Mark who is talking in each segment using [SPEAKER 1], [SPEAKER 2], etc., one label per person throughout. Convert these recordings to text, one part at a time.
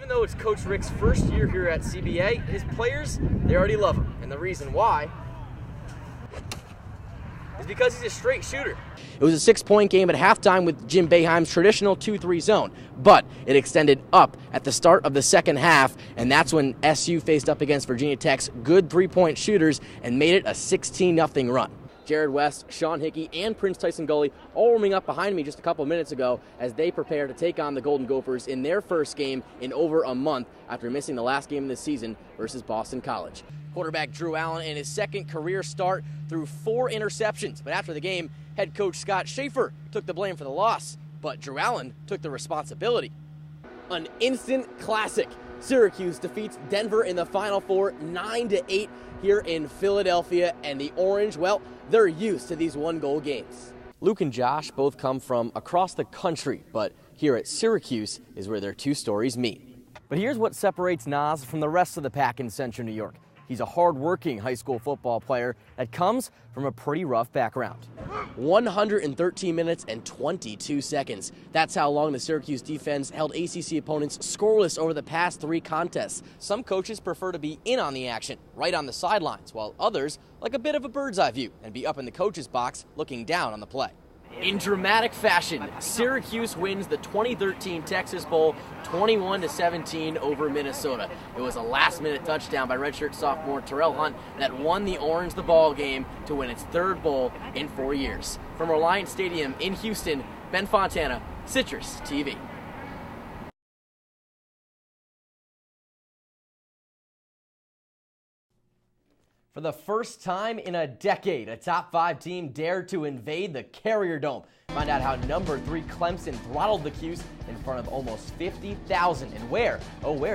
[SPEAKER 1] Even though it's Coach Rick's first year here at CBA, his players, they already love him. And the reason why is because he's a straight shooter. It was a 6-point game at halftime with Jim Boeheim's traditional 2-3 zone, but it extended up at the start of the second half, and that's when SU faced up against Virginia Tech's good 3-point shooters and made it a 16-0 run. Jared West, Sean Hickey, and Prince Tyson Gully all warming up behind me just a couple minutes ago as they prepare to take on the Golden Gophers in their first game in over a month after missing the last game of the season versus Boston College. Quarterback Drew Allen in his second career start threw 4 interceptions, but after the game, head coach Scott Schaefer took the blame for the loss, but Drew Allen took the responsibility. An instant classic. Syracuse defeats Denver in the Final Four 9-8 here in Philadelphia, and the Orange, well, they're used to these one-goal games. Luke and Josh both come from across the country, but here at Syracuse is where their two stories meet. But here's what separates Nas from the rest of the pack in Central New York. He's a hard-working high school football player that comes from a pretty rough background. 113 minutes and 22 seconds. That's how long the Syracuse defense held ACC opponents scoreless over the past 3 contests. Some coaches prefer to be in on the action, right on the sidelines, while others like a bit of a bird's eye view and be up in the coach's box looking down on the play. In dramatic fashion, Syracuse wins the 2013 Texas Bowl 21-17 over Minnesota. It was a last-minute touchdown by redshirt sophomore Terrell Hunt that won the Orange the ball game to win its 3rd bowl in 4 years. From Reliant Stadium in Houston, Ben Fontana, Citrus TV. For the first time in a decade, a top 5 team dared to invade the Carrier Dome. Find out how number 3 Clemson throttled the Cuse in front of almost 50,000. And where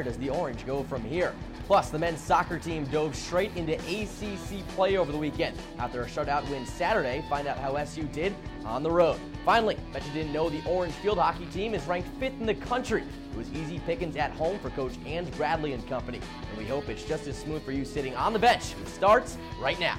[SPEAKER 1] does the Orange go from here? Plus, the men's soccer team dove straight into ACC play over the weekend. After a shutout win Saturday, find out how SU did on the road. Finally, bet you didn't know the Orange field hockey team is ranked 5th in the country. It was easy pickings at home for Coach Ange Bradley and company. And we hope it's just as smooth for you sitting on the bench. It starts right now.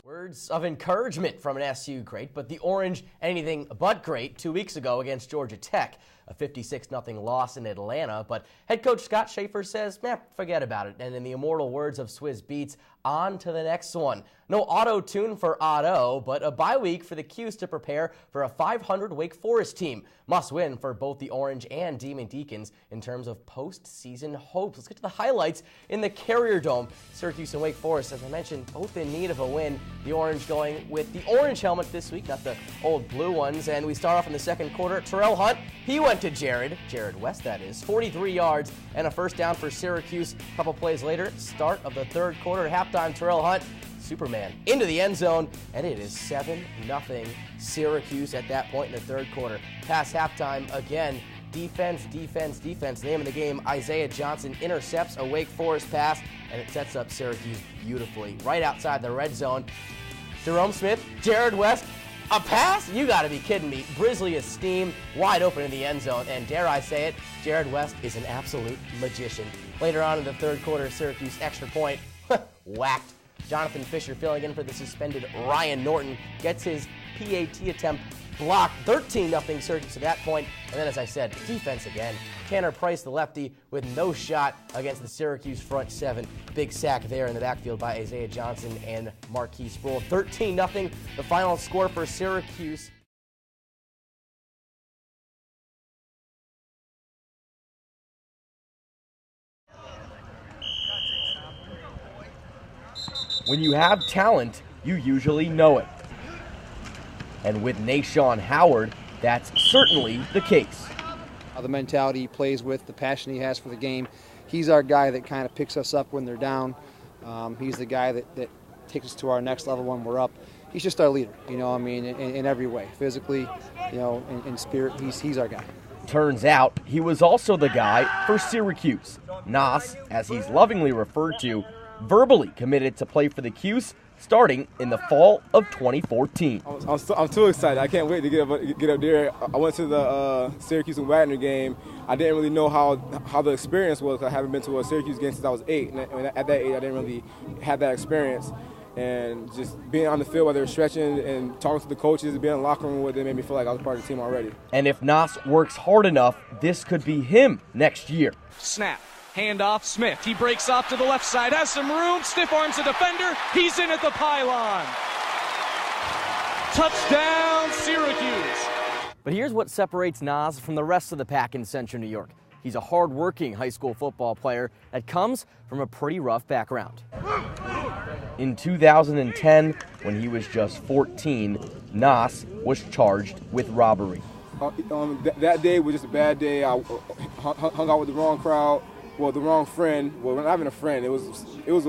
[SPEAKER 1] Words of encouragement from an SU great, but the Orange anything but great 2 weeks ago against Georgia Tech. A 56-0 loss in Atlanta, but head coach Scott Schaefer says, forget about it. And in the immortal words of Swizz Beatz, on to the next one. No auto-tune for Otto, but a bye week for the Cuse to prepare for a 500 Wake Forest team. Must win for both the Orange and Demon Deacons in terms of postseason hopes. Let's get to the highlights in the Carrier Dome. Syracuse and Wake Forest, as I mentioned, both in need of a win. The Orange going with the orange helmet this week, not the old blue ones. And we start off in the second quarter. Terrell Hunt, he went to Jared West, that is, 43 yards and a first down for Syracuse. A couple plays later, start of the third quarter, halftime, Terrell Hunt, Superman, into the end zone, and it is 7-0 Syracuse at that point in the third quarter. Past halftime again, defense. Name of the game, Isaiah Johnson intercepts a Wake Forest pass, and it sets up Syracuse beautifully. Right outside the red zone, Jerome Smith, Jared West, a pass? You gotta be kidding me. Brizzly is steam, wide open in the end zone, and dare I say it, Jared West is an absolute magician. Later on in the third quarter, Syracuse extra point, whacked. Jonathan Fisher filling in for the suspended Ryan Norton gets his PAT attempt blocked. 13-0 Syracuse at that point. And then, as I said, defense again. Tanner Price, the lefty, with no shot against the Syracuse front 7. Big sack there in the backfield by Isaiah Johnson and Marquis Sproul. 13-0, the final score for Syracuse. When you have talent, you usually know it. And with Nashawn Howard, that's certainly the case.
[SPEAKER 2] The mentality he plays with, the passion he has for the game. He's our guy that kind of picks us up when they're down. He's the guy that takes us to our next level when we're up. He's just our leader, in every way. Physically, in spirit, he's our guy.
[SPEAKER 1] Turns out he was also the guy for Syracuse. Nas, as he's lovingly referred to, verbally committed to play for the Cuse starting in the fall of 2014.
[SPEAKER 3] I'm too excited. I can't wait to get up there. I went to the Syracuse and Wagner game. I didn't really know how the experience was. I haven't been to a Syracuse game since I was 8. And at that age, I didn't really have that experience. And just being on the field while they were stretching and talking to the coaches and being in the locker room with them made me feel like I was part of the team already.
[SPEAKER 1] And if Nas works hard enough, this could be him next year.
[SPEAKER 4] Snap. Handoff, Smith. He breaks off to the left side, has some room, stiff arms the defender. He's in at the pylon. Touchdown, Syracuse.
[SPEAKER 1] But here's what separates Nas from the rest of the pack in Central New York. He's a hard-working high school football player that comes from a pretty rough background. In 2010, when he was just 14, Nas was charged with robbery.
[SPEAKER 3] That day was just a bad day. I hung out with the wrong crowd. Well, the wrong friend. Well, not even a friend. It was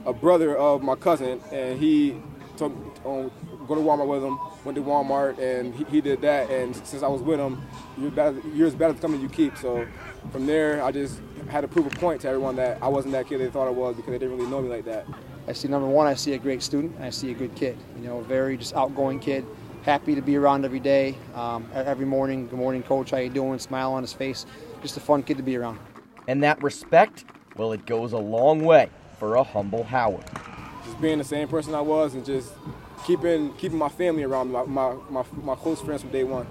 [SPEAKER 3] a brother of my cousin, and he told me to go to Walmart with him. Went to Walmart, and he did that. And since I was with him, you're as bad as coming you keep. So from there, I just had to prove a point to everyone that I wasn't that kid they thought I was, because they didn't really know me like that.
[SPEAKER 2] I see, number one, I see a great student, and I see a good kid. You know, a very just outgoing kid, happy to be around every day, every morning. Good morning, coach. How you doing? Smile on his face. Just a fun kid to be around.
[SPEAKER 1] And that respect, well, it goes a long way for a humble Howard.
[SPEAKER 3] Just being the same person I was, and just keeping my family around me, my close friends from day one.